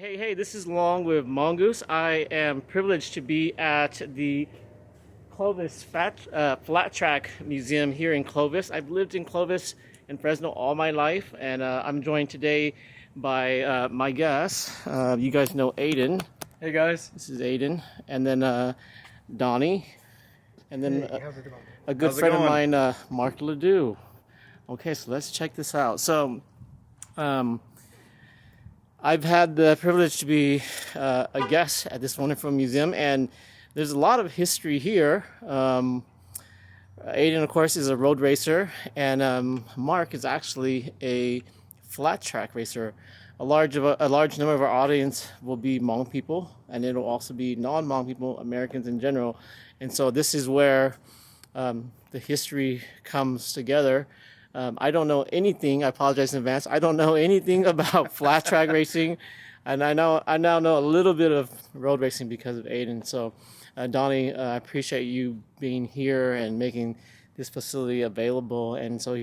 Hey, this is Long with Hmongoose. I am privileged to be at the Clovis Flat Track Museum here in Clovis. I've lived in Clovis and Fresno all my life, and I'm joined today by my guest. You guys know Aden. Hey guys. This is Aden. And then Donny. And then Hey, how's it going? a good How's it friend of going? mine, Mark Ladue. Okay, so let's check this out. So, I've had the privilege to be a guest at this wonderful museum, and there's a lot of history here. Aden, of course, is a road racer, and Mark is actually a flat track racer. A large number of our audience will be Hmong people, and it'll also be non-Hmong people, Americans in general. And so this is where the history comes together. I don't know anything. I apologize in advance. I don't know anything about flat track racing, and I now know a little bit of road racing because of Aden. So, Donny, I appreciate you being here and making this facility available. And so,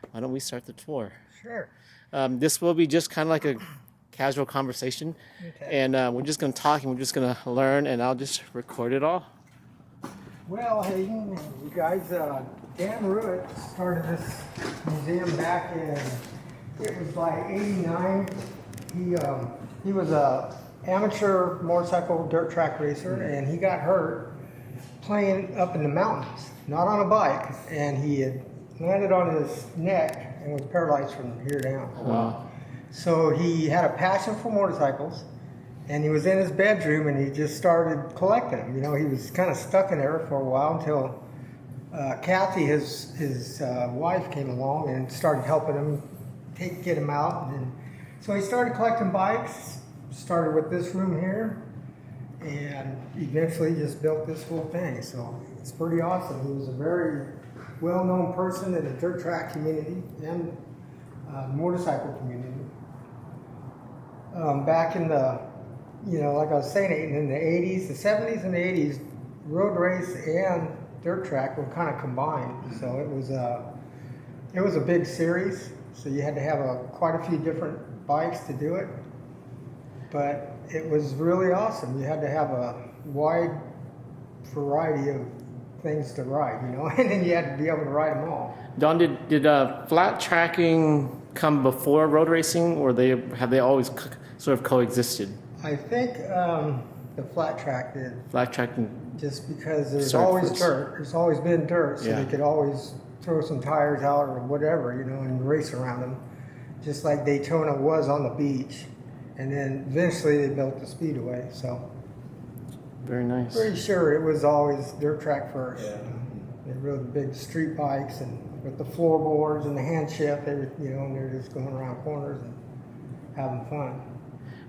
why don't we start the tour? Sure. This will be just kind of like a casual conversation, Okay. and we're just going to talk and we're just going to learn, and I'll just record it all. Well, hey, you guys, Dan Rouit started this museum back in, it was like '89. He was a amateur motorcycle dirt track racer, and he got hurt playing up in the mountains, not on a bike, and he had landed on his neck and was paralyzed from here down. Wow. So he had a passion for motorcycles, and he was in his bedroom and he just started collecting them. You know, he was kind of stuck in there for a while until Kathy, his wife, came along and started helping him get him out. And so he started collecting bikes, started with this room here, and eventually just built this whole thing. So it's pretty awesome. He was a very well-known person in the dirt track community and motorcycle community. Back in the, like I was saying, in the 80s, the 70s and the 80s, road race and dirt track were kind of combined. So it was a big series. So you had to have quite a few different bikes to do it. But it was really awesome. You had to have a wide variety of things to ride, and then you had to be able to ride them all. Don, did flat tracking come before road racing, or have they always sort of coexisted? I think the flat track did. Flat tracking. Just because there's always dirt. There's always been dirt, so Yeah. they could always throw some tires out or whatever, and race around them. Just like Daytona was on the beach. And then eventually they built the Speedway, so. Very nice. Pretty sure it was always dirt track first. Yeah. They rode the big street bikes and with the floorboards and the hand shift, and they're just going around corners and having fun.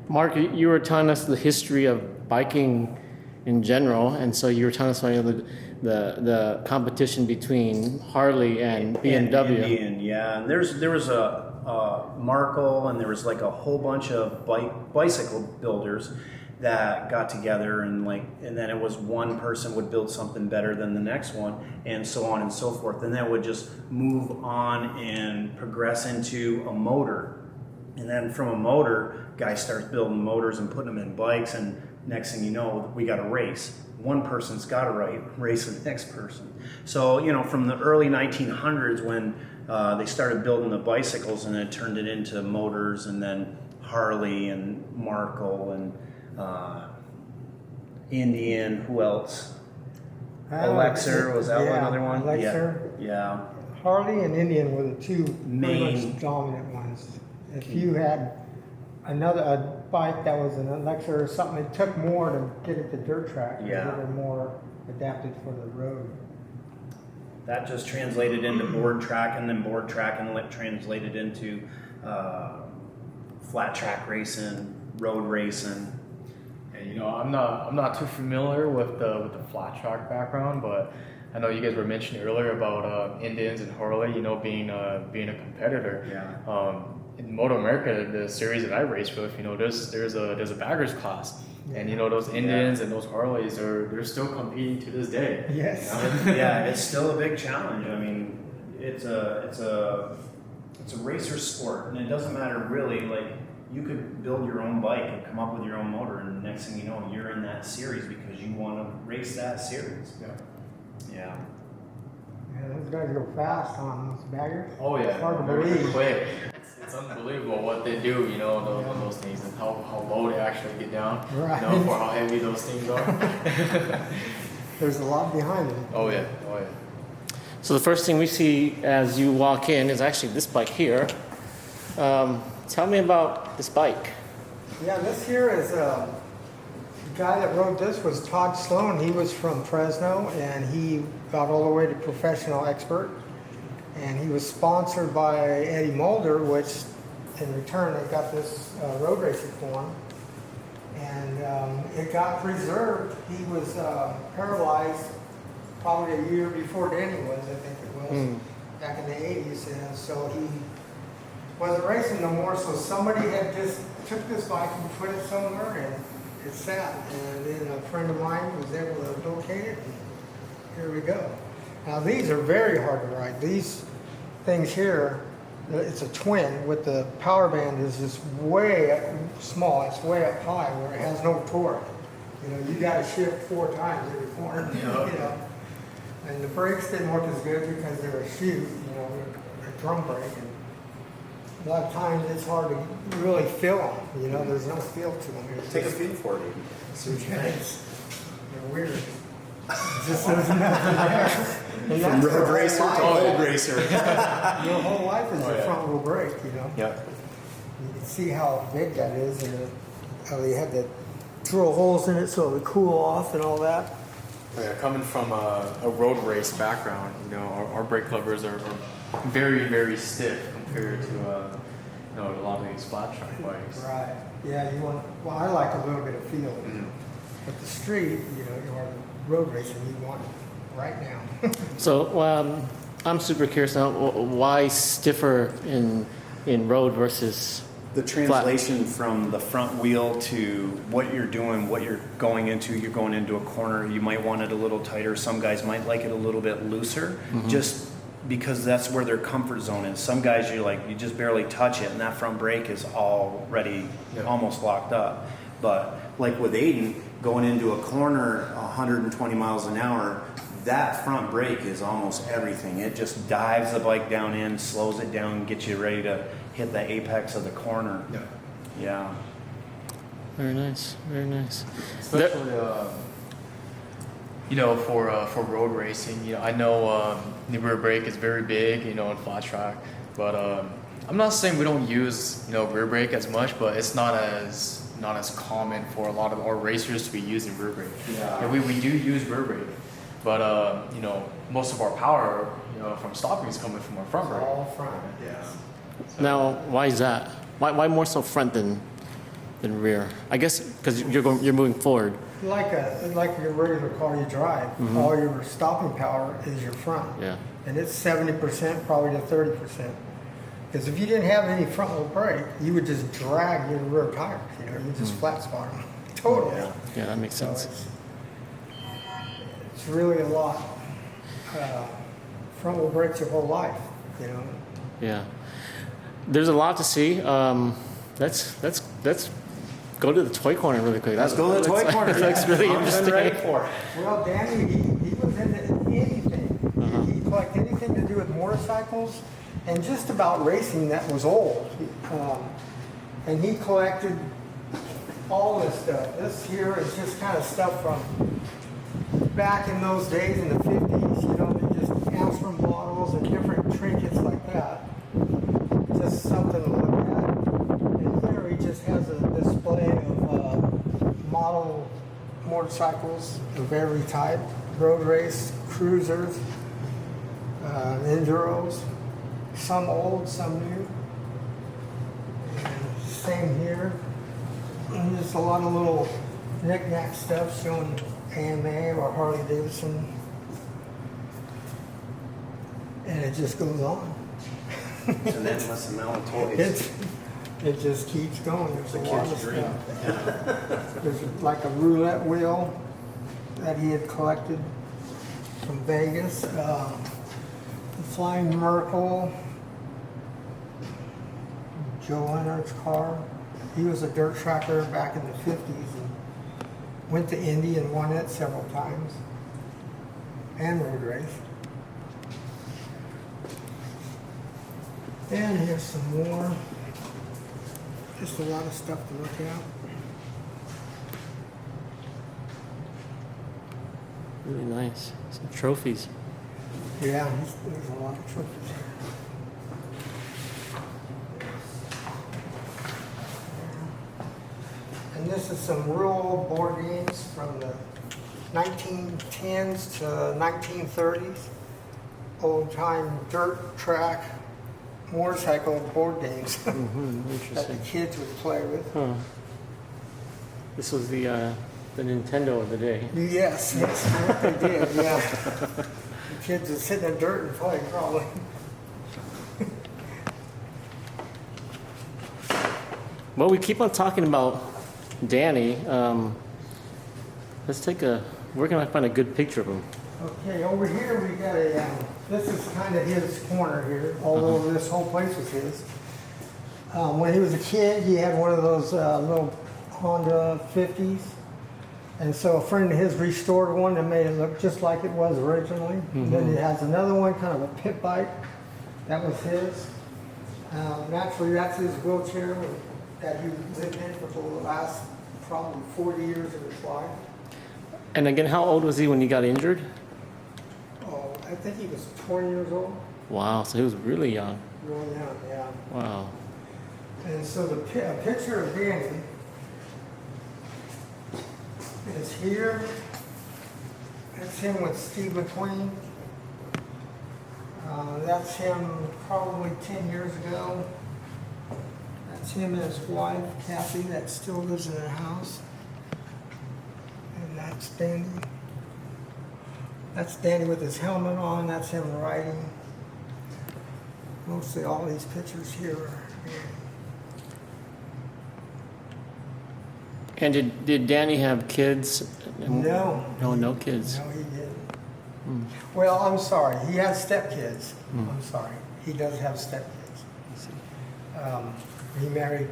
Mark, you were telling us the history of biking in general, and so you were telling us the competition between Harley and BMW. Indian, yeah. And there was a Markle, and there was like a whole bunch of bicycle builders that got together, and then it was one person would build something better than the next one, and so on and so forth. And then would just move on and progress into a motor. And then from a motor, guy starts building motors and putting them in bikes, and next thing you know, we got a race. One person's got to race the next person. So, from the early 1900s when they started building the bicycles, and it turned it into motors, and then Harley and Markle and Indian, who else? Alexer, was that another one? Alexer. Yeah. Harley and Indian were the two Main most dominant ones. If you had a bike that was an Alexer or something, it took more to get it to dirt track. Yeah. They were more adapted for the road. That just translated into board track, and then board track and translated into flat track racing, road racing. And I'm not too familiar with the flat track background, but I know you guys were mentioning earlier about Indians and Harley, being a competitor. Yeah. In Moto America, the series that I race with, there's a baggers class, and those Indians and those Harleys they're still competing to this day. Yes. Yeah, it's still a big challenge. I mean, it's a racer sport, and it doesn't matter really you could build your own bike and come up with your own motor, and the next thing you know, you're in that series because you want to race that series. Yeah. Yeah. Yeah, those guys go fast on those baggers. Oh yeah, It's hard to very believe. quick. It's unbelievable what they do, you know, those things, and how low they actually get down, Right. you know, for how heavy those things are. There's a lot behind it. Oh yeah, oh yeah. So the first thing we see as you walk in is actually this bike here. Tell me about this bike. Yeah, this here is the guy that wrote this was Todd Sloan. He was from Fresno, and he got all the way to professional expert. And he was sponsored by Eddie Mulder, which in return they got this road racing for him. And it got preserved. He was paralyzed probably a year before Donny was, I think it was, back in the 80s. And so he wasn't racing no more, so somebody had just took this bike and put it somewhere, and it sat. And then a friend of mine was able to locate it, and here we go. Now these are very hard to ride. These things here, it's a twin with the power band is just way small. It's way up high where it has no torque. You know, you got to shift 4 times every corner. You know, and the brakes didn't work as good because they're a chute. You know, they're a drum brake. And a lot of times it's hard to really feel them. You know, there's no feel to them. Take a feel for it. See what you think. They're weird. It just doesn't matter. From road racer to old racer. Your whole life is a front wheel brake, you know. Yep. You can see how big that is, and how they had to drill holes in it so it would cool off and all that. Oh, yeah, coming from a road race background, you know, our brake levers are very, very stiff compared to you know, a lot of these flat track bikes. Right. Yeah, you want. Well, I like a little bit of feel. But the street, you know, or road racing, you want it right now. So I'm super curious now. Why stiffer in road versus The translation from the front wheel to what you're doing, what you're going into. You're going into a corner. You might want it a little tighter. Some guys might like it a little bit looser, just because that's where their comfort zone is. Some guys, you just barely touch it, and that front brake is already almost locked up. But like with Aden, going into a corner 120 miles an hour, that front brake is almost everything. It just dives the bike down in, slows it down, gets you ready to hit the apex of the corner. Yeah. Very nice, very nice. Especially, you know, for road racing, you know, I know the rear brake is very big, you know, in flat track, but I'm not saying we don't use, you know, rear brake as much, but it's not as common for a lot of our racers to be using rear brake. Yeah. And we do use rear brake, but you know, most of our power, you know, from stopping is coming from our front brake. All front. Yeah. Now, why is that? Why more so front than rear? I guess because you're moving forward. Like your regular car you drive, all your stopping power is your front. Yeah. And it's 70% probably to 30%. Because if you didn't have any front wheel brake, you would just drag your rear tires. You know, you just flat spot them. Totally. Yeah, that makes So sense. it's really a lot. Front wheel brakes your whole life. You know. Yeah. There's a lot to see. Let's go to the toy corner really quick. Let's go to the toy corner. That's really interesting. I'm ready for it. Well, Danny, he was into anything. He collected anything to do with motorcycles and just about racing that was old. And he collected all this stuff. This here is just kind of stuff from back in those days in the 50s, you know, just aspirin bottles and different trinkets like that. Just something to look at. And here he just has a display of model motorcycles of every type, road race, cruisers, enduros, some old, some new. And same here. And just a lot of little knick-knack stuff showing AMA or Harley Davidson. And it just goes on. It's an endless amount of toys. It just keeps going. There's a lot of kid's dream. stuff. There's like a roulette wheel that he had collected from Vegas. The Flying Merkle, Joe Leonard's car. He was a dirt tracker back in the 50s and went to Indy and won it several times. And road raced. And here's some more. Just a lot of stuff to look at. Really nice. Some trophies. Yeah, there's a lot of trophies here. And this is some real old board games from the 1910s to 1930s. Old time dirt track motorcycle board games that the Interesting. kids would play with. Huh. This was the Nintendo of the day. Yes, that's what they did, yeah. The kids would sit in the dirt and play, probably. Well, we keep on talking about Danny. Let's take a. Where can I find a good picture of him? Okay, over here we got a, this is kind of his corner here, although this whole place was his. When he was a kid, he had one of those little Honda 50s. And so a friend of his restored one and made it look just like it was originally. And then he has another one, kind of a pit bike. That was his. Naturally, that's his wheelchair that he lived in for the last probably 40 years of his life. And again, how old was he when he got injured? Oh, I think he was 20 years old. Wow, so he was really young. Really young, yeah. Wow. And so a picture of Danny is here. That's him with Steve McQueen. That's him probably 10 years ago. That's him and his wife, Kathy, that still lives in their house. And that's Danny. That's Danny with his helmet on. That's him riding. Mostly all these pictures here are Danny. And did Danny have kids? No. No kids. No, he didn't. Well, I'm sorry. He has stepkids. I'm sorry. He does have stepkids. He married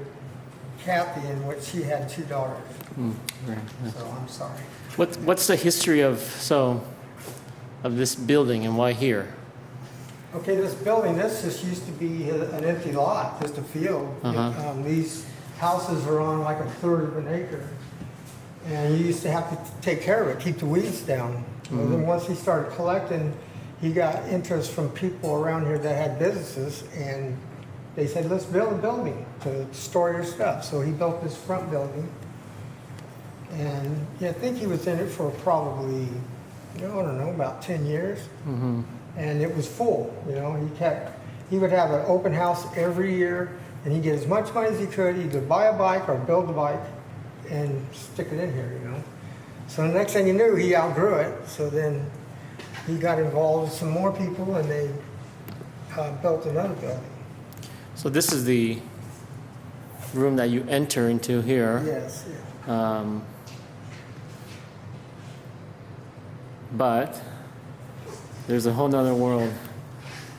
Kathy, in which she had 2 daughters. Right. So I'm sorry. What's the history of this building and why here? Okay, this building, this just used to be an empty lot, just a field. These houses are on like 1/3 of an acre. And you used to have to take care of it, keep the weeds down. Well, then once he started collecting, he got interest from people around here that had businesses, and they said, let's build a building to store your stuff. So he built this front building. And yeah, I think he was in it for probably, I don't know, about 10 years. And it was full, he would have an open house every year, and he'd get as much money as he could, either buy a bike or build a bike and stick it in here, So the next thing you knew, he outgrew it. So then he got involved with some more people, and they built another building. So this is the room that you enter into here. Yes, yeah. But there's a whole nother world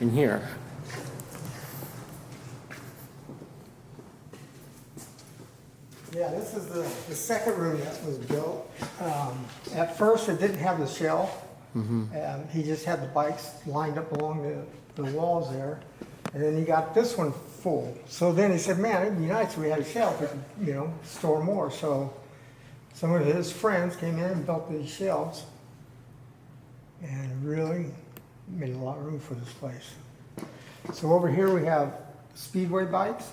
in here. Yeah, this is the second room that was built. At first, it didn't have the shelf. He just had the bikes lined up along the walls there. And then he got this one full. So then he said, man, it'd be nice if we had a shelf. We could, store more. So some of his friends came in and built these shelves. And really made a lot of room for this place. So over here we have Speedway bikes.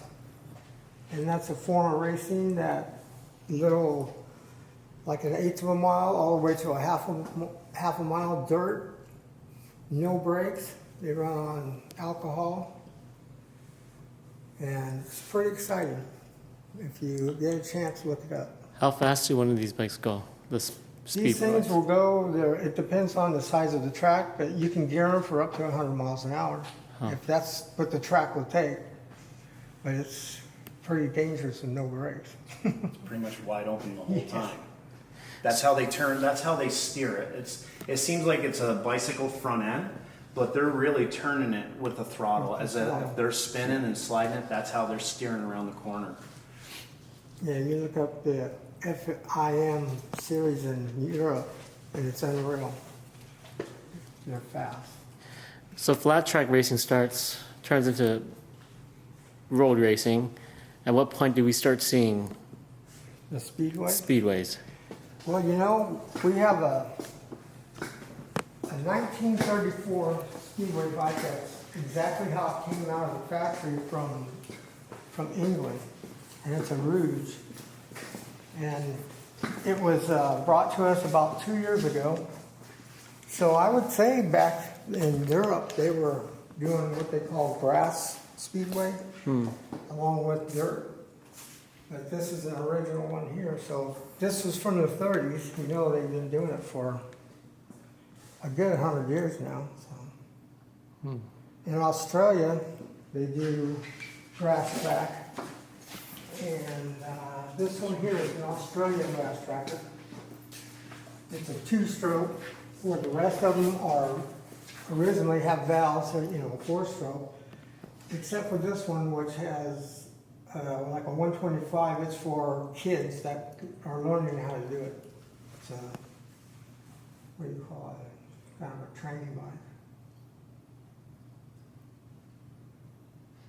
And that's a form of racing that little, like 1/8 of a mile, all the way to a half a mile dirt, no brakes. They run on alcohol. And it's pretty exciting. If you get a chance, look it up. How fast do one of these bikes go? These things will go there. It depends on the size of the track, but you can gear them for up to 100 miles an hour, if that's what the track will take. But it's pretty dangerous with no brakes. It's pretty much wide open the whole time. That's how they turn. That's how they steer it. It seems like it's a bicycle front end, but they're really turning it with the throttle. If they're spinning and sliding it, that's how they're steering around the corner. Yeah, you look up the FIM series in Europe, and it's unreal. They're fast. So flat track racing turns into road racing. At what point do we start seeing The Speedway? speedways? Well, you know, we have a 1934 Speedway bike that's exactly how it came out of the factory from England, and it's a Rouit. And it was brought to us about 2 years ago. So I would say back in Europe, they were doing what they call grass speedway, along with dirt. But this is an original one here. So this was from the 30s. You know, they've been doing it for a good 100 years now. So. In Australia, they do grass track. And this one here is an Australian grass tracker. It's a two-stroke, where the rest of them are originally have valves, so, you know, four-stroke. Except for this one, which has like a 125. It's for kids that are learning how to do it. It's a, what do you call it? Kind of a training bike.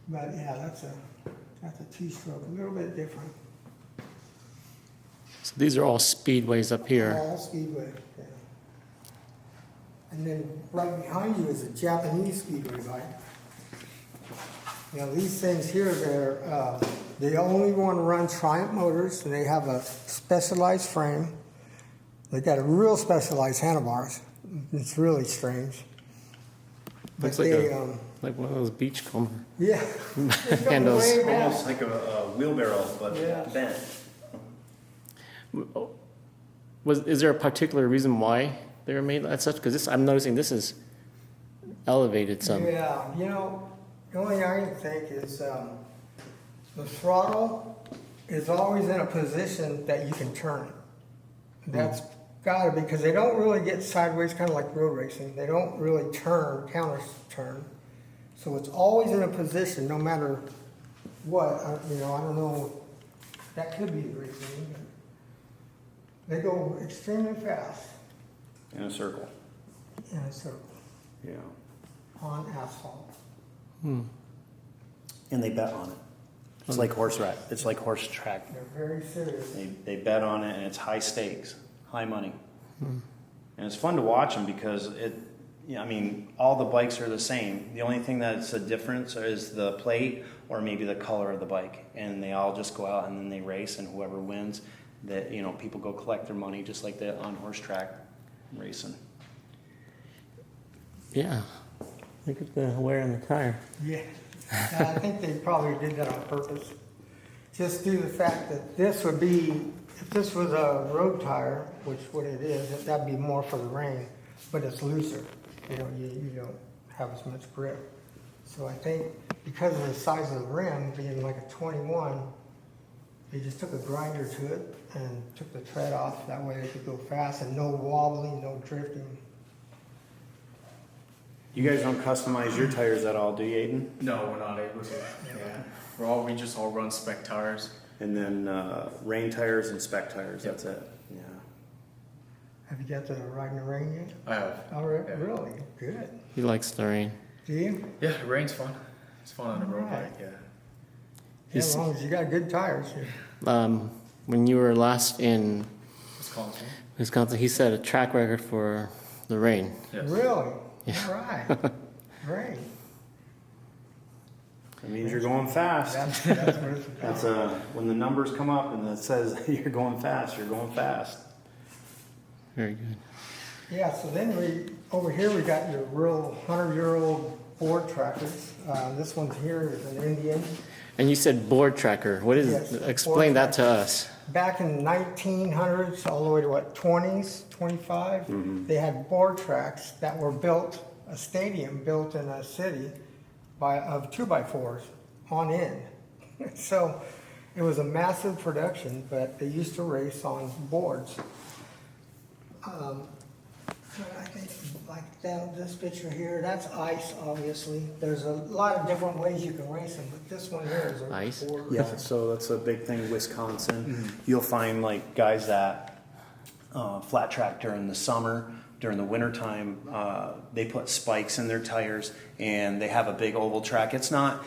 But yeah, that's a two-stroke, a little bit different. So these are all speedways up here. All Speedway, yeah. And then right behind you is a Japanese Speedway bike. You know, these things here, they only want to run Triumph motors, and they have a specialized frame. They got a real specialized handlebars. It's really strange. Looks But like one of those beachcomber. yeah, it goes Handles. way back. Almost like a wheelbarrow, but Yeah. bent. Is there a particular reason why they were made as such? Because I'm noticing this is elevated some. Yeah, you know, the only thing I can think is the throttle is always in a position that you can turn it. That's gotta be, because they don't really get sideways, kind of like road racing. They don't really counter turn. So it's always in a position, no matter what. You know, I don't know. That could be the reason. But they go extremely fast In a circle. in a circle Yeah. on asphalt. And they bet on it. It's like horse track. They're very serious. They bet on it, and it's high stakes, high money. And it's fun to watch them because I mean, all the bikes are the same. The only thing that's a difference is the plate or maybe the color of the bike. And they all just go out and then they race, and whoever wins, that, you know, people go collect their money just like the on horse track racing. Yeah. Look at the wear on the tire. Yeah, I think they probably did that on purpose. Just due to the fact that this would be, if this was a road tire, which what it is, that'd be more for the rain, but it's looser. You know, you don't have as much grip. So I think because of the size of the rim being like a 21, they just took a grinder to it and took the tread off. That way they could go fast and no wobbling, no drifting. You guys don't customize your tires at all, do you, Aden? No, we're not able to. Yeah. We just all run spec tires. And then rain tires and spec tires, Yep. that's it. Yeah. Have you got to ride in the rain yet? I have. Oh, really? Good. He likes the rain. Do you? Yeah, the rain's fun. It's fun on a road Right. bike, yeah. Yeah, as long as you got good tires. When you were last in Wisconsin. Wisconsin, he set a track record for the rain. Yes. Really? Yeah. All right. Great. That means you're going fast. That's what it's about. That's when the numbers come up and it says you're going fast, you're going fast. Very good. Yeah, so then over here we got your real 100-year-old board trackers. This one here is an Indian. And you said board tracker. What is Yes, it? Explain board that to tracker. us. Back in 1900s, all the way to what, 20s, 25, they had board tracks that were built, a stadium built in a city of 2x4s on end. So it was a massive production, but they used to race on boards. I think like this picture here, that's ice, obviously. There's a lot of different ways you can race them, but this one here is a Ice? border. Yeah, so that's a big thing in Wisconsin. You'll find like guys that flat track during the summer, during the wintertime, they put spikes in their tires and they have a big oval track. It's not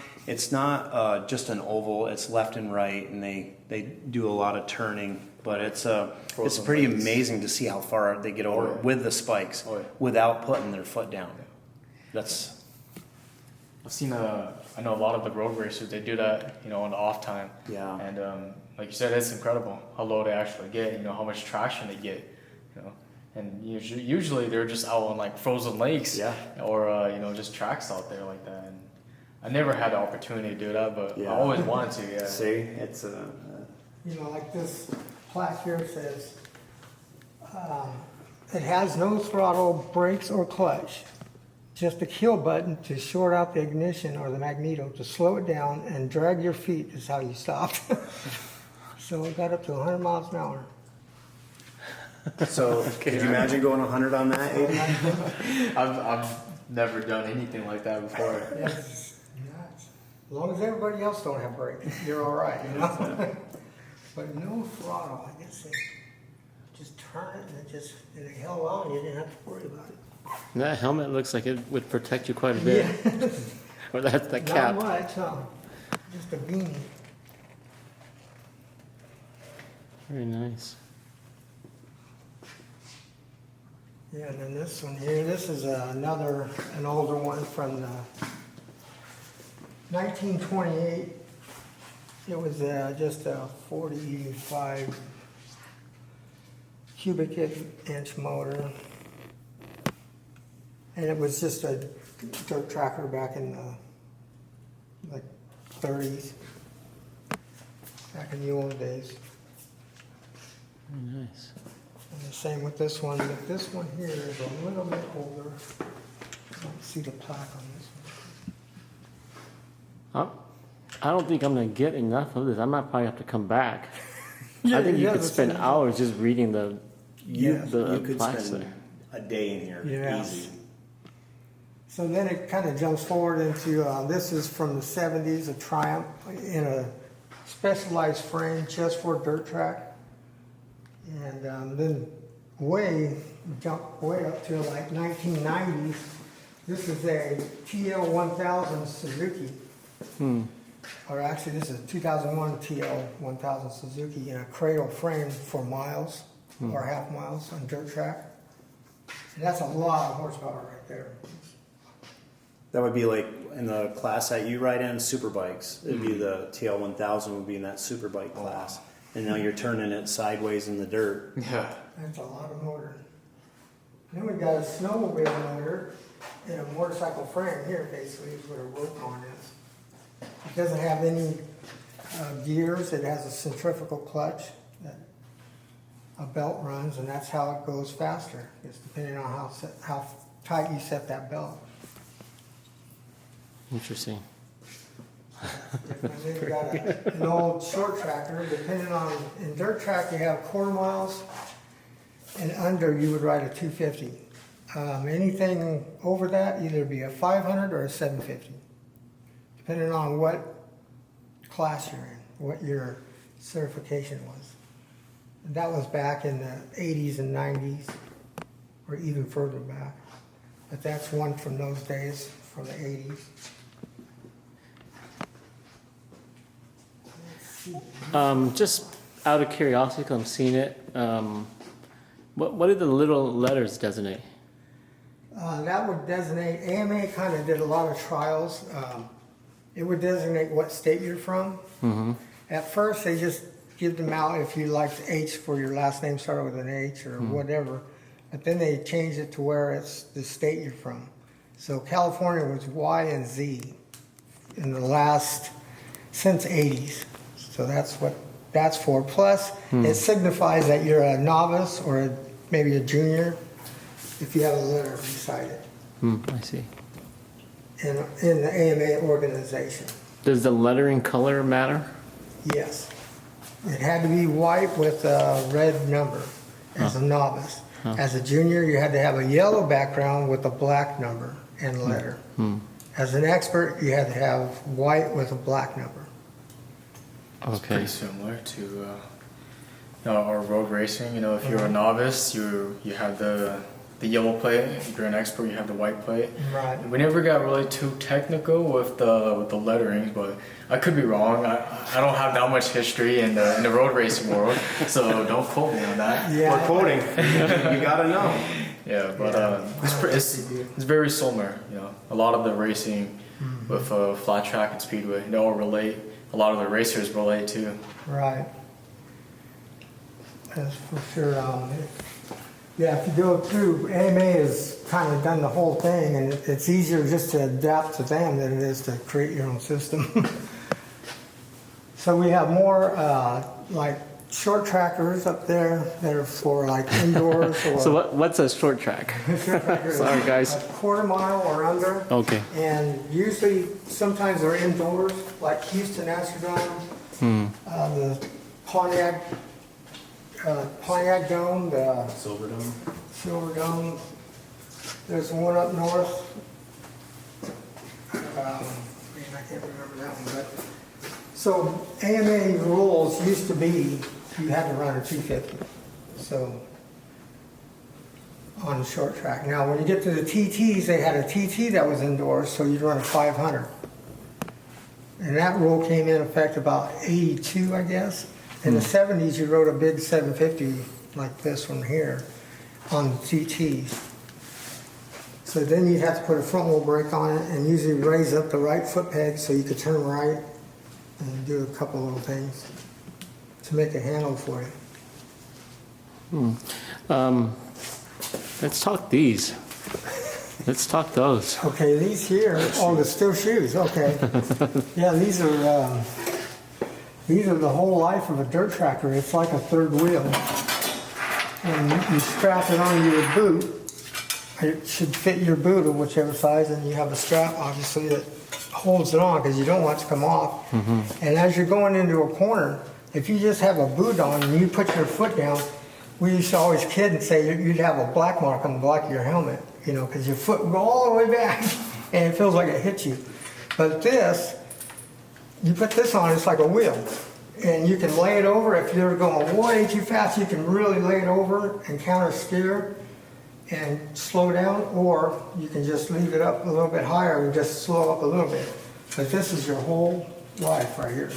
just an oval, it's left and right, and they do a lot of turning, but it's pretty amazing to see how far they get over with the spikes without putting their foot down. That's I've seen I know a lot of the road racers, they do that, you know, on the off time. Yeah. And like you said, it's incredible how low they actually get, you know, how much traction they get, you know. And usually they're just out on like frozen lakes, or you know, just tracks out there like that. And I never had the opportunity to do that, but I always wanted to. Yeah. See, it's You know, like this plaque here says, it has no throttle, brakes, or clutch. Just a kill button to short out the ignition or the magneto to slow it down, and drag your feet is how you stopped. So it got up to 100 miles an hour. so. Could you imagine going 100 on that, Aden? I've never done anything like that before. Yes. Nuts. As long as everybody else don't have brakes, you're all right, you know. But no throttle. I guess they just turn it and it held on. You didn't have to worry about it. And that helmet looks like it would protect you quite a bit. Yeah. Or that cap. Not much, huh? Just a beanie. Very nice. Yeah, and then this one here, this is an older one from the 1928. It was just a 45 cubic inch motor. And it was just a dirt tracker back in the like 30s, back in the old days. Very nice. And the same with this one, but this one here is a little bit older. I don't see the plaque on this one. I don't think I'm going to get enough of this. I might probably have to come back. Yeah, I think you yeah, could that's spend it. hours just reading the You could plaques spend there. a day in here, Yeah. easy. So then it kind of jumps forward into, this is from the 70s, a Triumph in a specialized frame just for dirt track. And then jump way up to like 1990s. This is a TL1000 Suzuki. Or actually this is a 2001 TL1000 Suzuki in a cradle frame for miles or half miles on dirt track. And that's a lot of horsepower right there. That would be like in the class that you ride in, super bikes. It'd be the TL1000 would be in that super bike class. And now you're turning it sideways in the dirt. Yeah. That's a lot of motor. Then we've got a snowmobile motor in a motorcycle frame here, basically, is what a rope on is. It doesn't have any gears. It has a centrifugal clutch that a belt runs, and that's how it goes faster. It's depending on how tight you set that belt. Interesting. And then you got an old short tracker, depending on, in dirt track you have quarter miles, and under you would ride a 250. Anything over that, either be a 500 or a 750, depending on what class you're in, what your certification was. And that was back in the 80s and 90s, or even further back. But that's one from those days, from the 80s. Just out of curiosity, 'cause I'm seeing it, what do the little letters designate? That would designate, AMA kind of did a lot of trials. It would designate what state you're from. At first, they just give them out if you liked H for your last name started with an H or whatever. But then they changed it to where it's the state you're from. So California was Y and Z in the last, since 80s. So that's what that's for. Plus, it signifies that you're a novice or maybe a junior if you have a letter beside it I see. in the AMA organization. Does the lettering color matter? Yes. It had to be white with a red number as a novice. As a junior, you had to have a yellow background with a black number and letter. As an expert, you had to have white with a black number. It's pretty similar to our road racing. You know, if you're a novice, you have the yellow plate. If you're an expert, you have the white plate. Right. We never got really too technical with the letterings, but I could be wrong. I don't have that much history in the road racing world, so don't quote me on that. Yeah. We're quoting. You gotta know. Yeah, but it's very similar. You know, a lot of the racing with flat track and speedway, they all relate. A lot of the racers relate too. Right. That's for sure. Yeah, if you go through, AMA has kind of done the whole thing, and it's easier just to adapt to them than it is to create your own system. So we have more like short trackers up there that are for like indoors. Or So what's a short track? short tracker Sorry, is guys. a quarter mile or under. Okay. And usually, sometimes they're indoors, like Houston Astrodome, the Pontiac Dome, the Silver Dome. Silver Dome. There's one up north. I can't remember that one, but so AMA rules used to be you had to run a 250. So on the short track. Now, when you get to the TTs, they had a TT that was indoors, so you'd run a 500. And that rule came in effect about 82, I guess. In the 70s, you rode a big 750 like this one here on the TTs. So then you'd have to put a front wheel brake on it and usually raise up the right foot peg so you could turn right and do a couple little things to make it handle for you. Let's talk these. Let's talk those. Okay, these here, oh, the still shoes, okay. Yeah, these are the whole life of a dirt tracker. It's like a third wheel. And you strap it onto your boot. It should fit your boot of whichever size, and you have a strap, obviously, that holds it on because you don't want it to come off. And as you're going into a corner, if you just have a boot on and you put your foot down, we used to always kid and say you'd have a black mark on the back of your helmet, you know, because your foot would go all the way back and it feels like it hit you. But this, you put this on, it's like a wheel. And you can lay it over. If you're going way too fast, you can really lay it over and counter steer and slow down, or you can just leave it up a little bit higher and just slow up a little bit. But this is your whole life right here.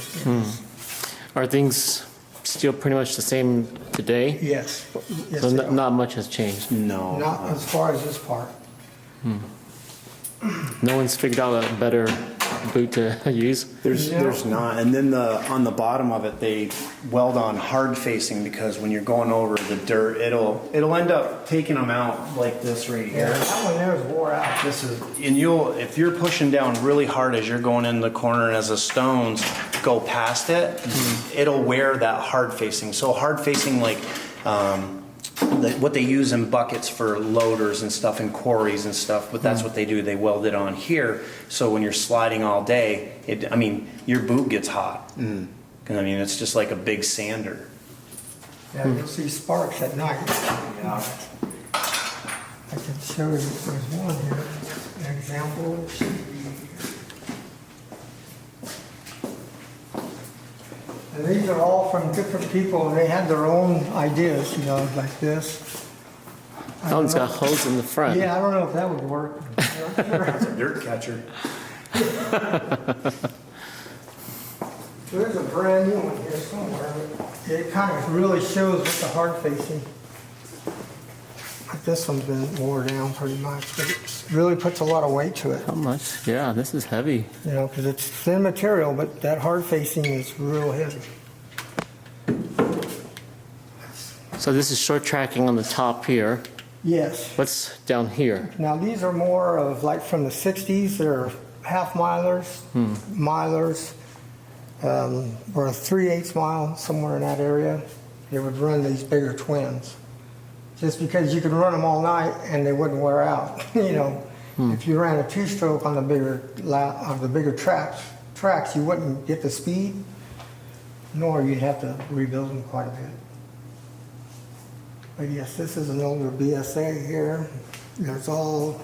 Are things still pretty much the same today? Yes. Yes, So they are. not much has changed. No. Not as far as this part. No one's figured out a better boot to use. There's not. And then on the bottom of it, they weld on hard facing because when you're going over the dirt, it'll end up taking them out like this right Yeah, here. that one there is wore out. This is, and if you're pushing down really hard as you're going in the corner and as the stones go past it, it'll wear that hard facing. So hard facing, like what they use in buckets for loaders and stuff and quarries and stuff, but that's what they do. They weld it on here. So when you're sliding all day, your boot gets hot. And it's just like a big sander. Yeah, you'll see sparks at night. Yeah. I can show you, there's one here, an example. And these are all from different people, and they had their own ideas, you know, like this. That one's got hose in the front. Yeah, I don't know if that would work. That's a dirt catcher. There's a brand new one here somewhere. It kind of really shows with the hard facing. But this one's been worn down pretty much, but it really puts a lot of weight to it. How much? Yeah, this is heavy. You know, because it's thin material, but that hard facing is real heavy. So this is short tracking on the top here. Yes. What's down here? Now these are more of like from the 60s. They're half milers, milers, or a 3/8 mile, somewhere in that area. They would run these bigger twins. Just because you could run them all night and they wouldn't wear out. You know, if you ran a two-stroke on the bigger tracks, you wouldn't get the speed, nor you'd have to rebuild them quite a bit. But yes, this is an older BSA here. There's all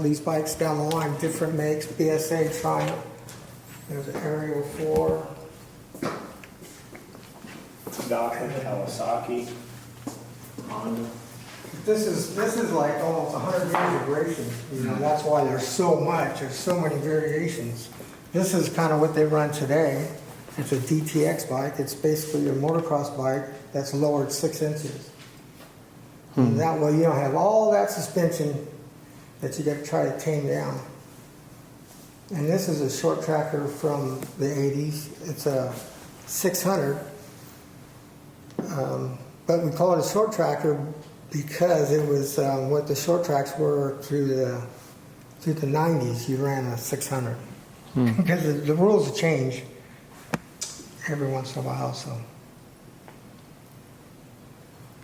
these bikes down the line, different makes, BSA, Triumph. There's an Aerial 4. Bultaco, Kawasaki, Honda. This is like almost 100 years of racing. You know, that's why there's so much. There's so many variations. This is kind of what they run today. It's a DTX bike. It's basically a motocross bike that's lowered 6 inches. And that way you don't have all that suspension that you got to try to tame down. And this is a short tracker from the 80s. It's a 600. But we call it a short tracker because it was what the short tracks were through the 90s. You ran a 600 because the rules change every once in a while. So,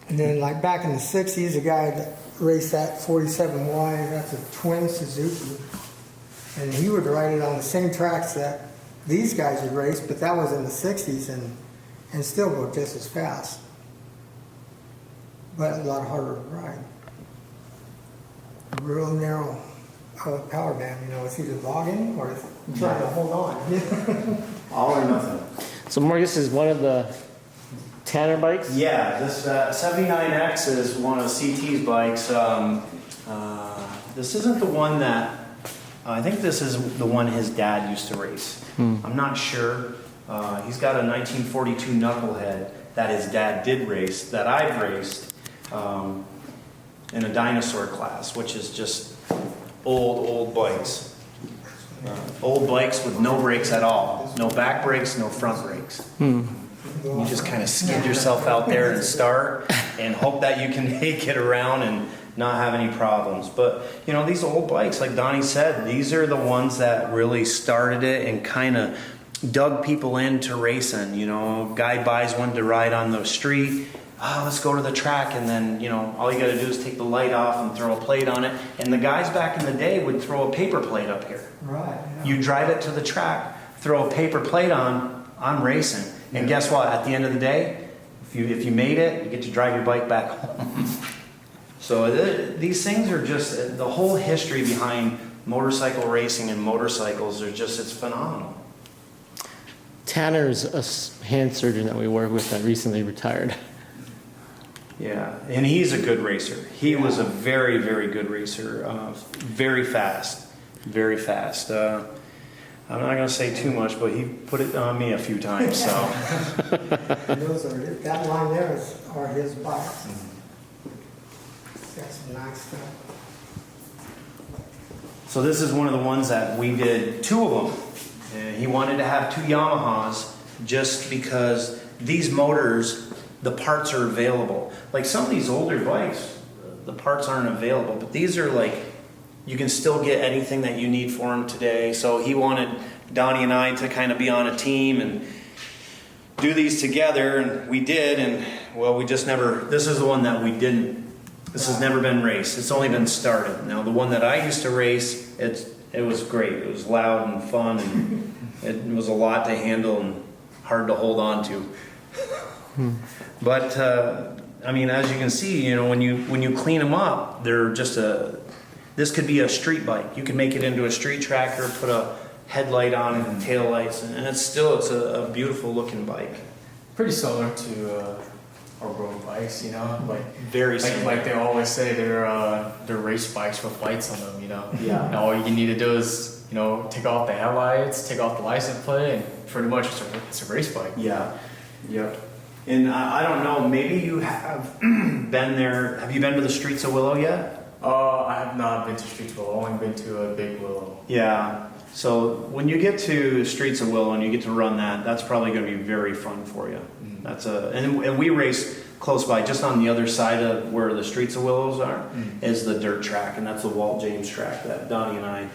and then like back in the 60s, a guy that raced that 47Y, that's a twin Suzuki, and he would ride it on the same tracks that these guys would race, but that was in the 60s and still go just as fast. But a lot harder to ride. A real narrow power band, you know, it's either logging or it's trying to hold on. All or nothing. So Hmongoose is one of the Tanner bikes? Yeah, this 79X is one of CT's bikes. This isn't the one that, I think this is the one his dad used to race. I'm not sure. He's got a 1942 knucklehead that his dad did race, that I've raced in a dinosaur class, which is just old bikes. Old bikes with no brakes at all. No back brakes, no front brakes. You just kind of skid yourself out there and start and hope that you can make it around and not have any problems. But, you know, these old bikes, like Donny said, these are the ones that really started it and kind of dug people into racing. You know, guy buys one to ride on the street. Oh, let's go to the track, and then, you know, all you got to do is take the light off and throw a plate on it. And the guys back in the day would throw a paper plate up here. Right. Yeah. You drive it to the track, throw a paper plate on, I'm racing. And guess what? At the end of the day, if you made it, you get to drive your bike back home. So these things are just, the whole history behind motorcycle racing and motorcycles are just, it's phenomenal. Tanner's a hand surgeon that we work with that recently retired. Yeah, and he's a good racer. He was a very, very good racer. Very fast. Very fast. I'm not going to say too much, but he put it on me a few times. So that line there are his bikes. That's some nice stuff. So this is one of the ones that we did 2 of them. And he wanted to have 2 Yamahas just because these motors, the parts are available. Like some of these older bikes, the parts aren't available, but these are like, you can still get anything that you need for them today. So he wanted Donny and I to kind of be on a team and do these together, and we did, and well, we just never, this is the one that we didn't, this has never been raced. It's only been started. Now the one that I used to race, it was great. It was loud and fun, and it was a lot to handle and hard to hold on to. But I mean, as you can see, you know, when you clean them up, they're just this could be a street bike. You can make it into a street tracker, put a headlight on it and tail lights, and it's a beautiful looking bike. Pretty similar to our road bikes, you know, like Very similar. like they always say, they're race bikes with lights on them, you know. Yeah. And all you need to do is, you know, take off the headlights, take off the license plate, and pretty much it's a race bike. Yeah. Yep. And I don't know, maybe you have been there. Have you been to the Streets of Willow yet? I have not been to Streets of Willow. I've only been to a Big Willow. Yeah. So when you get to Streets of Willow and you get to run that, that's probably going to be very fun for you. That's and we race close by, just on the other side of where the Streets of Willows are, is the dirt track, and that's the Walt James track that Donny and I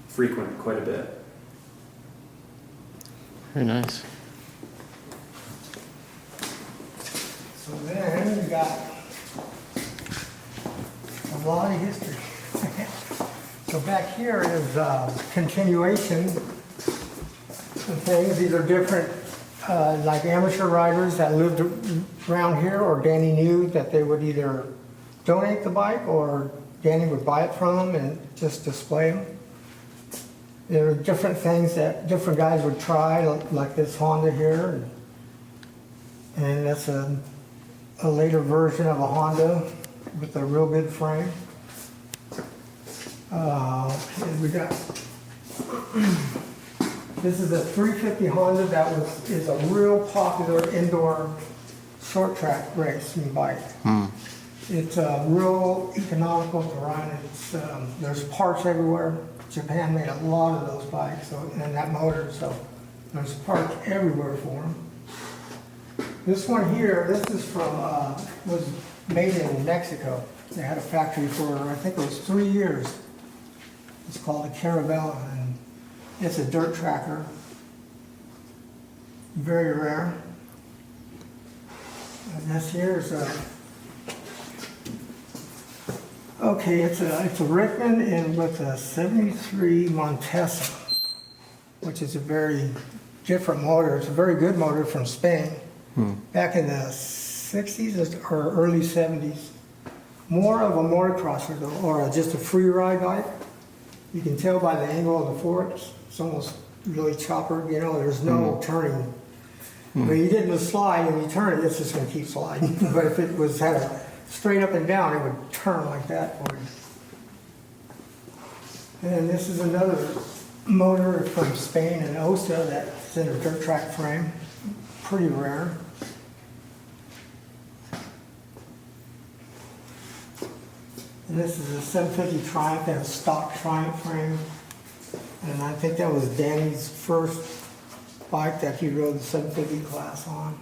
frequent quite a bit. Very nice. So then we got a lot of history. So back here is continuation of things. These are different like amateur riders that lived around here, or Danny knew that they would either donate the bike or Danny would buy it from them and just display them. There were different things that different guys would try, like this Honda here, and that's a later version of a Honda with a real good frame. And we got this is a 350 Honda that is a real popular indoor short track racing bike. It's real economical to run. It's there's parts everywhere. Japan made a lot of those bikes, and that motor, so there's parts everywhere for them. This one here, this is from was made in Mexico. They had a factory for I think it was 3 years. It's called a Caravella, and it's a dirt tracker. Very rare. And this here is okay, it's a Rickman and with a 73 Montesa, which is a very different motor. It's a very good motor from Spain. Back in the 60s or early 70s. More of a motocrosser though, or just a free ride bike. You can tell by the angle of the forks. It's almost really choppered, you know, there's no turning. When you get in the slide and you turn it, it's just going to keep sliding. But if it had a straight up and down, it would turn like that for you. And this is another motor from Spain and Osa that's in a dirt track frame. Pretty rare. And this is a 750 Triumph and a stock Triumph frame. And I think that was Danny's first bike that he rode the 750 class on.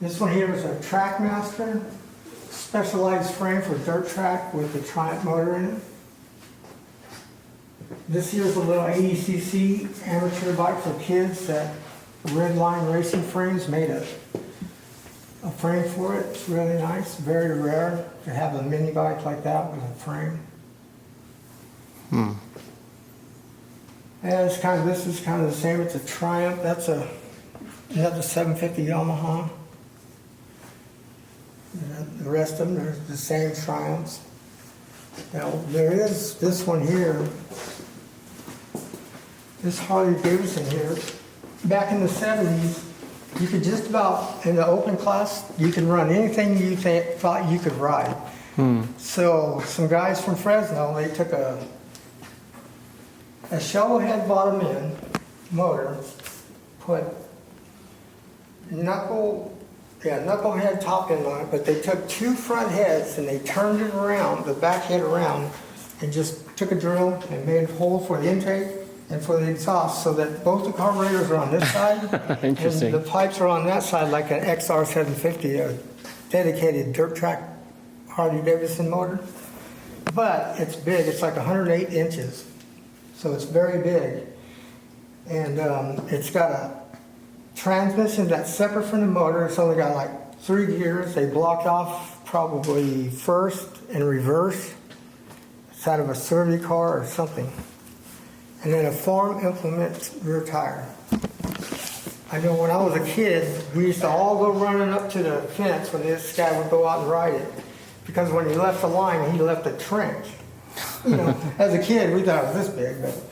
This one here is a Trackmaster, specialized frame for dirt track with a Triumph motor in it. This here is a little 80cc amateur bike for kids that Red Line Racing Frames made a frame for it. It's really nice, very rare to have a mini bike like that with a frame. And this is kind of the same. It's a Triumph. That's another 750 Yamaha. And the rest of them are the same Triumphs. Now there is this one here. This Harley Davidson here. Back in the 70s, you could just about, in the open class, you could run anything you thought you could ride. So some guys from Fresno, they took a shovel head bottom end motor, put knuckle head top end on it, but they took two front heads and they turned it around, the back head around, and just took a drill and made a hole for the intake and for the exhaust so that both the carburetors are on this side Interesting. and the pipes are on that side like an XR750, a dedicated dirt track Harley Davidson motor. But it's big, it's like 108 inches. So it's very big. And it's got a transmission that's separate from the motor. It's only got like 3 gears. They blocked off probably first and reverse. It's out of a Survey car or something. And then a farm implement rear tire. I know when I was a kid, we used to all go running up to the fence when this guy would go out and ride it. Because when he left the line, he left a trench. You know, as a kid, we thought it was this big, but it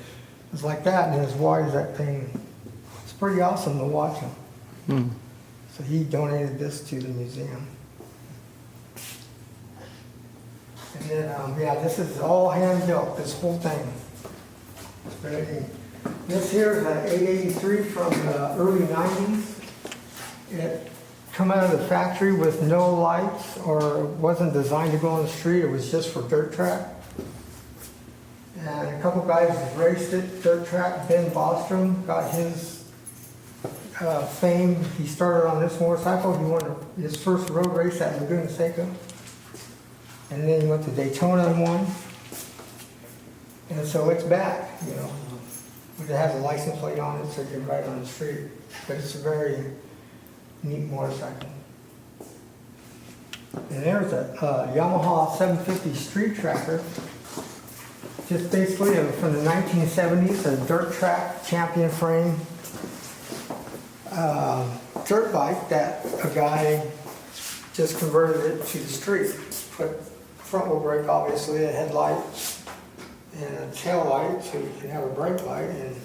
was like that, and as wide as that thing. It's pretty awesome to watch him. So he donated this to the museum. And then, this is all hand built, this whole thing. It's very neat. This here is an 883 from the early 90s. It come out of the factory with no lights, or wasn't designed to go on the street. It was just for dirt track. And a couple guys raced it, dirt track. Ben Bostrom got his fame. He started on this motorcycle. He won his first road race at Laguna Seca. And then he went to Daytona and won. And so it's back, you know. It has a license plate on it so you can ride on the street. But it's a very neat motorcycle. And there's a Yamaha 750 street tracker. Just basically from the 1970s, a dirt track champion frame. dirt bike that a guy just converted it to the street. Put front wheel brake, obviously, a headlight and a tail light, so you can have a brake light, and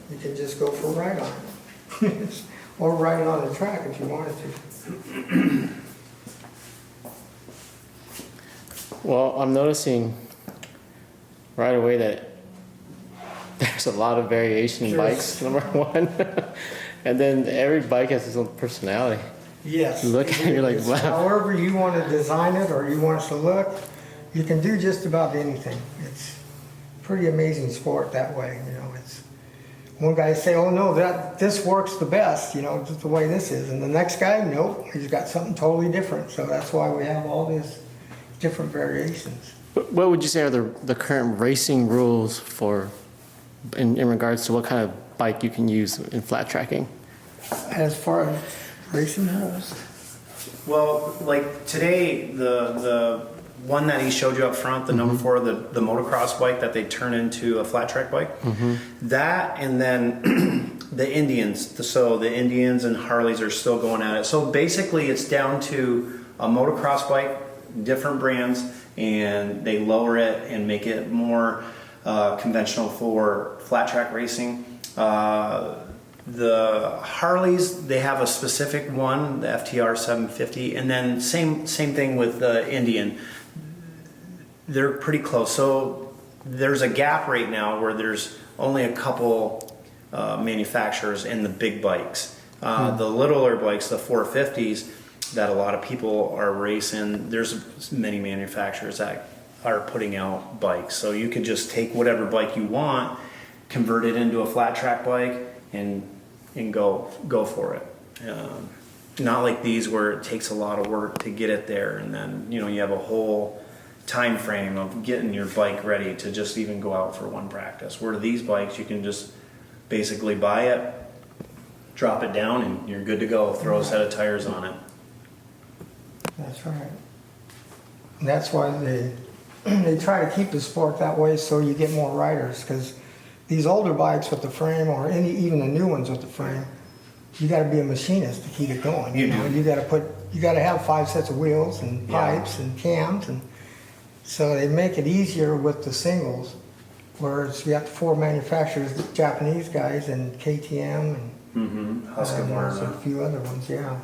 you can just go for a ride on it. Or ride it on the track if you wanted to. Well, I'm noticing right away that there's a lot of variation in bikes, number one. And then every bike has its own personality. Yes. You look at it, you're like, wow. However you want to design it or you want it to look, you can do just about anything. It's pretty amazing sport that way, you know. It's one guy say, oh no, this works the best, you know, just the way this is. And the next guy, nope, he's got something totally different. So that's why we have all these different variations. What would you say are the current racing rules for, in regards to what kind of bike you can use in flat tracking? As far as racing rules? Well, like today, the one that he showed you up front, the number 4, the motocross bike that they turn into a flat track bike, that, and then the Indians. So the Indians and Harleys are still going at it. So basically, it's down to a motocross bike, different brands, and they lower it and make it more conventional for flat track racing. The Harleys, they have a specific one, the FTR 750, and then same thing with the Indian. They're pretty close. So there's a gap right now where there's only a couple manufacturers in the big bikes. The littler bikes, the 450s, that a lot of people are racing, there's many manufacturers that are putting out bikes. So you can just take whatever bike you want, convert it into a flat track bike, and go for it. Not like these where it takes a lot of work to get it there, and then you have a whole time frame of getting your bike ready to just even go out for one practice. Where these bikes, you can just basically buy it, drop it down, and you're good to go. Throw a set of tires on it. That's right. And that's why they try to keep the sport that way, so you get more riders, because these older bikes with the frame, or even the new ones with the frame, you got to be a machinist to keep it going. You got to have 5 sets of wheels and pipes and cams, and so they make it easier with the singles, whereas you got 4 manufacturers, the Japanese guys, and KTM and Husqvarna. a few other ones, yeah.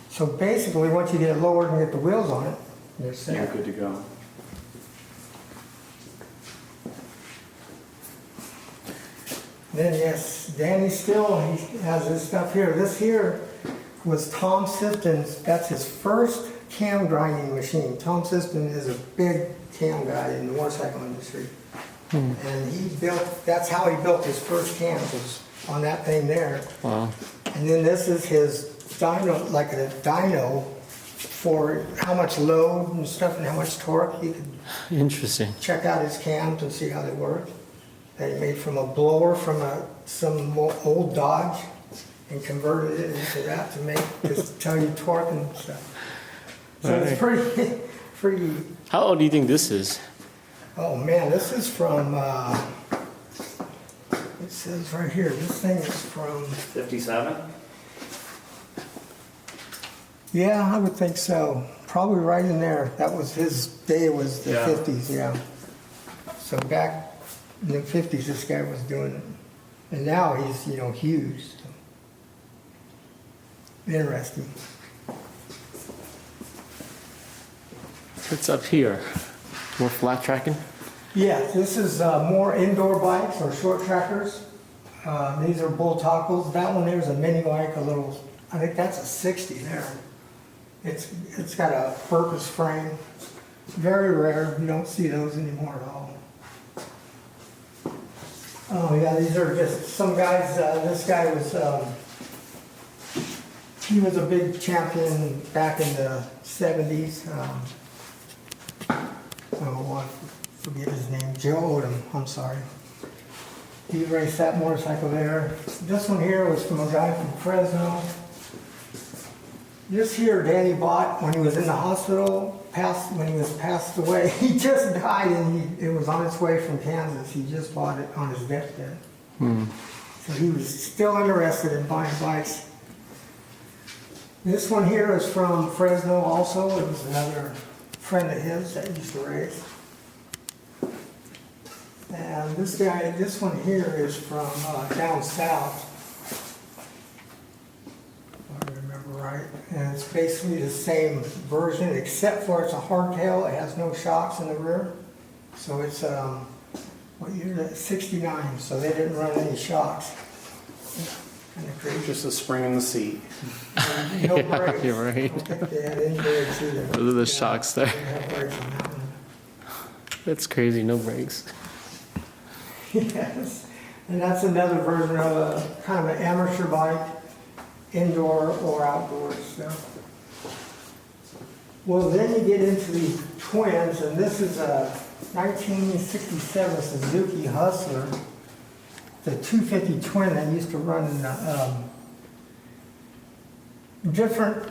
So basically, once you get it lowered and get the wheels on it, you're set. You're good to go. Then yes, Danny still, he has this stuff here. This here was Tom Sifton's, that's his first cam grinding machine. Tom Sifton is a big cam guy in the motorcycle industry. And that's how he built his first cams, was on that thing there. Wow. And then this is his dyno, like a dyno for how much load and stuff and how much torque. He could Interesting. check out his cams and see how they work. That he made from a blower from some old Dodge and converted it into that to tell you torque and stuff. So it's pretty. How old do you think this is? Oh man, this is from. It says right here. This thing is from. 57? Yeah, I would think so. Probably right in there. That was his day. Was the 50s? Yeah. So back in the 50s, this guy was doing it, and now he's huge. So. Interesting. What's up here? More flat tracking? Yeah, this is more indoor bikes or short trackers. These are Bultacos. That one there's a mini bike, I think that's a 60 there. It's got a purpose frame. Very rare. You don't see those anymore at all. Oh yeah, these are just some guys. This guy was he was a big champion back in the 70s. I forget his name. Joe Odom. I'm sorry. He raced that motorcycle there. This one here was from a guy from Fresno. This here Danny bought when he was in the hospital, when he was passed away. He just died and it was on its way from Kansas. He just bought it on his deathbed. So he was still interested in buying bikes. This one here is from Fresno also. It was another friend of his that used to race. And this one here is from down south, if I remember right. And it's basically the same version, except for it's a hardtail. It has no shocks in the rear. So it's, what year is that? 69, so they didn't run any shocks. Kind of crazy. Just a spring in the seat. No Yeah, brakes. you're right. I don't think they had any brakes either. Those are the shocks there. They didn't have brakes on that one. That's crazy, no brakes. Yes, and that's another version of a kind of an amateur bike, indoor or outdoor stuff. Well, then you get into the twins, and this is a 1967 Suzuki Hustler, the 250 twin that used to run different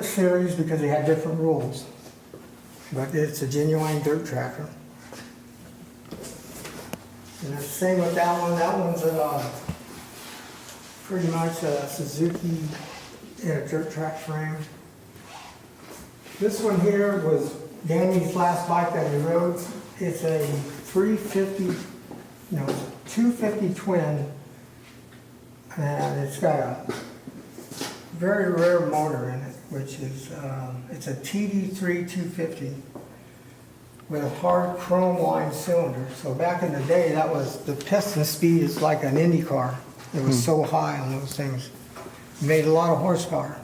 series because they had different rules. But it's a genuine dirt tracker. And the same with that one. That one's pretty much a Suzuki in a dirt track frame. This one here was Danny's last bike that he rode. It's a 250 twin, and it's got a very rare motor in it, which is it's a TD3 250. With a hard chrome lined cylinder. So back in the day, that was the piston speed is like an Indy car. It was so high on those things. It made a lot of horsepower.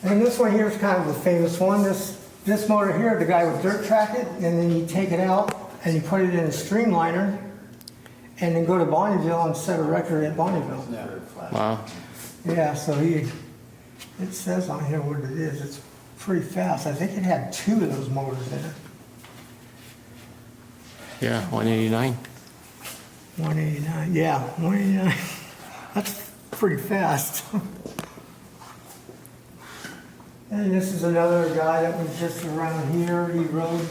And this one here is kind of the famous one. This motor here, the guy would dirt track it, and then you take it out and you put it in a streamliner, and then go to Bonneville and set a record at Bonneville. Wow. Yeah, so it says on here what it is. It's pretty fast. I think it had 2 of those motors in it. Yeah, 189. 189, yeah, 189. That's pretty fast. And this is another guy that was just around here. He rode.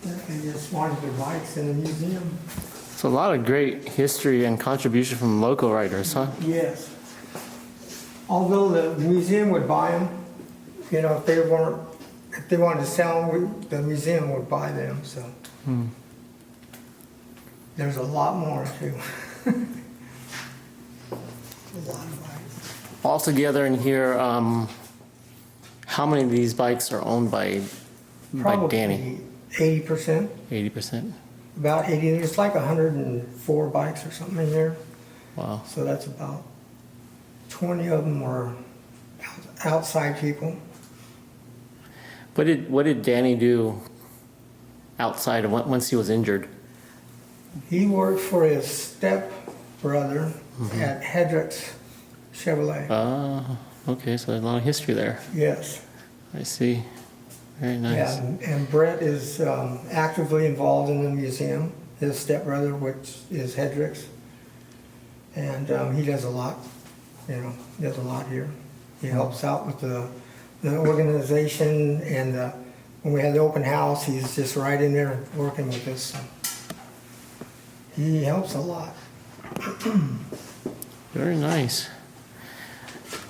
They just wanted their bikes in the museum. So a lot of great history and contribution from local writers, huh? Yes. Although the museum would buy them, you know, if they wanted to sell them, the museum would buy them. So there's a lot more too. A lot of bikes. Altogether in here, how many of these bikes are owned by Danny? 80%. 80%. About 80. It's like 104 bikes or something in there. Wow. So that's about 20 of them were outside people. What did Danny do outside of once he was injured? He worked for his step brother at Hendricks Chevrolet. Okay, so there's a lot of history there. Yes. I see. Very nice. Yeah, and Brett is actively involved in the museum. His stepbrother, which is Hendricks, and he does a lot. You know, he does a lot here. He helps out with the organization, and when we had the open house, he's just right in there working with us. So he helps a lot. Very nice.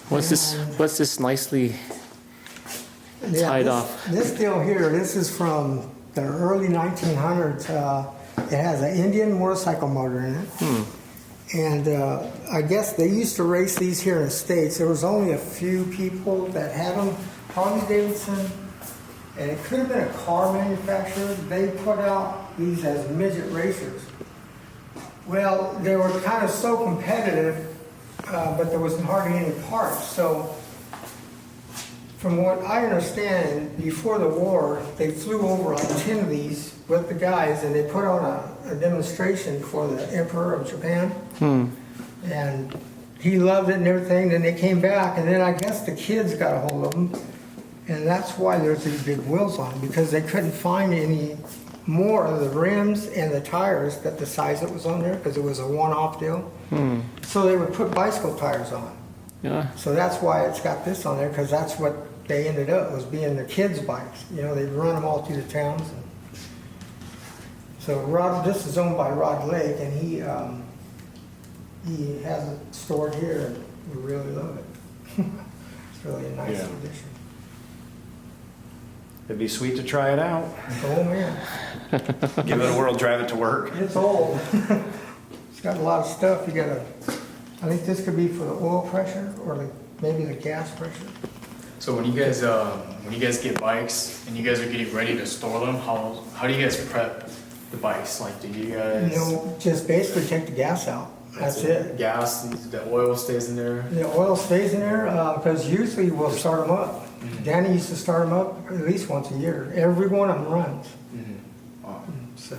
What's this nicely tied off? This deal here, this is from the early 1900s. It has an Indian motorcycle motor in it. And I guess they used to race these here in the States. There was only a few people that had them. Harley Davidson, and it could have been a car manufacturer. They put out these as midget racers. Well, they were kind of so competitive, but there was hardly any parts. So from what I understand, before the war, they flew over like 10 of these with the guys, and they put on a demonstration for the Emperor of Japan. And he loved it and everything. Then they came back, and then I guess the kids got a hold of them, and that's why there's these big wheels on them, because they couldn't find any more of the rims and the tires that the size that was on there, because it was a one-off deal. So they would put bicycle tires on. Yeah. So that's why it's got this on there, because that's what they ended up, was being the kids' bikes. You know, they'd run them all through the towns. So this is owned by Rod Lake, and he has it stored here, and we really love it. It's really a nice addition. It'd be sweet to try it out. Oh man, Give it a whirl, drive it to work. it's old. It's got a lot of stuff. I think this could be for the oil pressure or maybe the gas pressure. So when you guys get bikes and you guys are getting ready to store them, how do you guys prep the bikes? Like, do you guys? Just basically take the gas out. That's it. Gas, the oil stays in there. The oil stays in there because usually we'll start them up. Danny used to start them up at least once a year. Every one of them runs. Wow. So,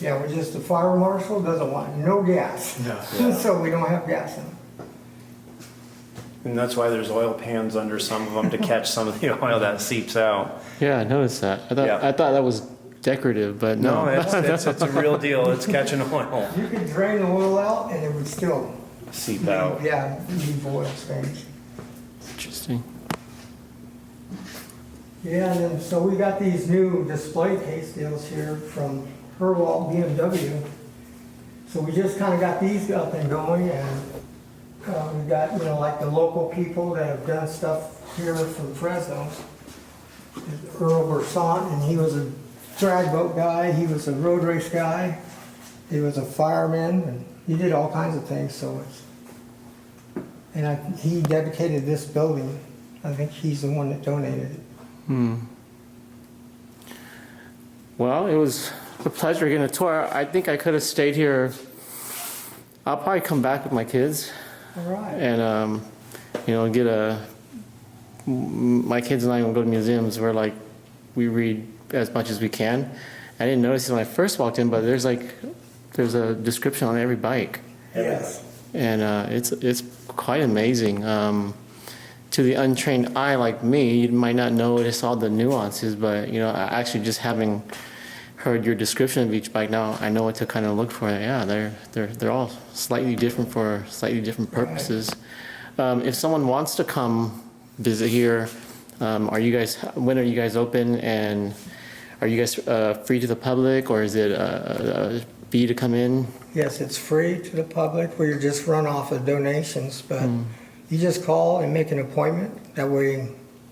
yeah, the fire marshal doesn't want no gas. Yeah. So we don't have gas in them. And that's why there's oil pans under some of them to catch some of the oil that seeps out. Yeah, I noticed that. I thought that was decorative, but no. It's a real deal. It's catching oil. You could drain the oil out and it would still Seep out. Yeah, leave oil stains. Interesting. Yeah, and then, so we got these new display case deals here from Rouit BMW. So we just kind of got these up and going, and we got, like the local people that have done stuff here from Fresno. Earl Bersant, and he was a drag boat guy, he was a road race guy, he was a fireman, and he did all kinds of things, he dedicated this building. I think he's the one that donated it. Well, it was a pleasure getting a tour. I think I could have stayed here. I'll probably come back with my kids. All right. And, my kids and I, when we go to museums, we read as much as we can. I didn't notice it when I first walked in, but there's a description on every bike. Yes. And it's quite amazing. To the untrained eye like me, you might not notice all the nuances, but actually just having heard your description of each bike now, I know what to kind of look for. Yeah, they're all slightly different for slightly different purposes. If someone wants to come visit here, when are you guys open, and are you guys free to the public, or is it a fee to come in? Yes, it's free to the public. We just run off of donations, but you just call and make an appointment. That way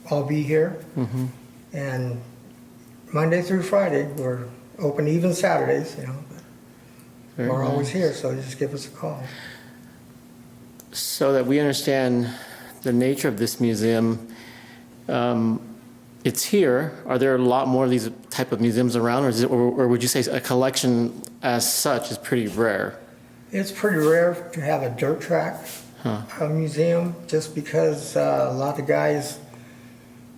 I'll be here. And Monday through Friday, we're open, even Saturdays, but we're always here, so just give us a call. So that we understand the nature of this museum, it's here. Are there a lot more of these type of museums around, or would you say a collection as such is pretty rare? It's pretty rare to have a dirt track museum, just because a lot of the guys,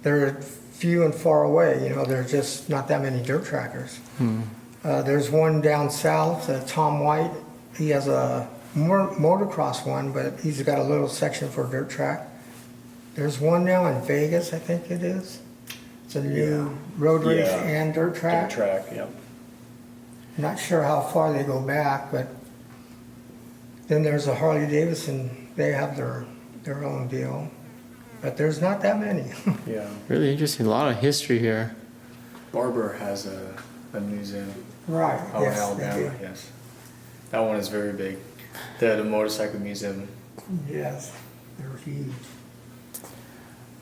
they're few and far away. There's just not that many dirt trackers. There's one down south, Tom White. He has a motocross one, but he's got a little section for dirt track. There's one now in Vegas, I think it is. It's a new road race and dirt track. Dirt track, yep. Not sure how far they go back, but then there's a Harley Davidson. They have their own deal, but there's not that many. Yeah. Really interesting. A lot of history here. Barber has a museum. Right. Oh, Yes, in Alabama, they do. yes. That one is very big. The motorcycle museum. Yes, they're huge.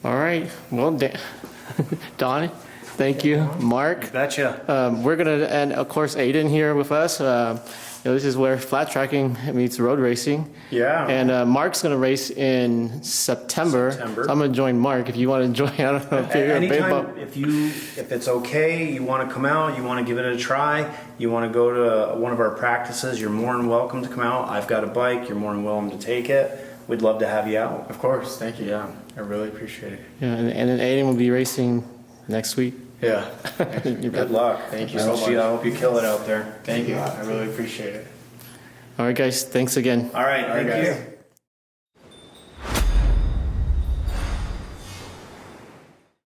All right. Well, Donny, thank you. Mark. Betcha. We're going to, and of course, Aden here with us. This is where flat tracking meets road racing. Yeah. And Mark's going to race in September. So I'm going to join Mark if you want to join. I don't know if you're Anytime, if it's okay, you want to come out, you want to give it a try, you want to go to one of our practices, you're more than welcome to come out. I've got a bike, you're more than welcome to take it. We'd love to have you out. Of course, thank you. Yeah. I really appreciate it. Yeah, and then Aden will be racing next week. Yeah. Good luck. Thank you I so hope much. I hope you kill it out there. Thank you. I really appreciate it. All right, guys. Thanks again. All right. Thank guys. you.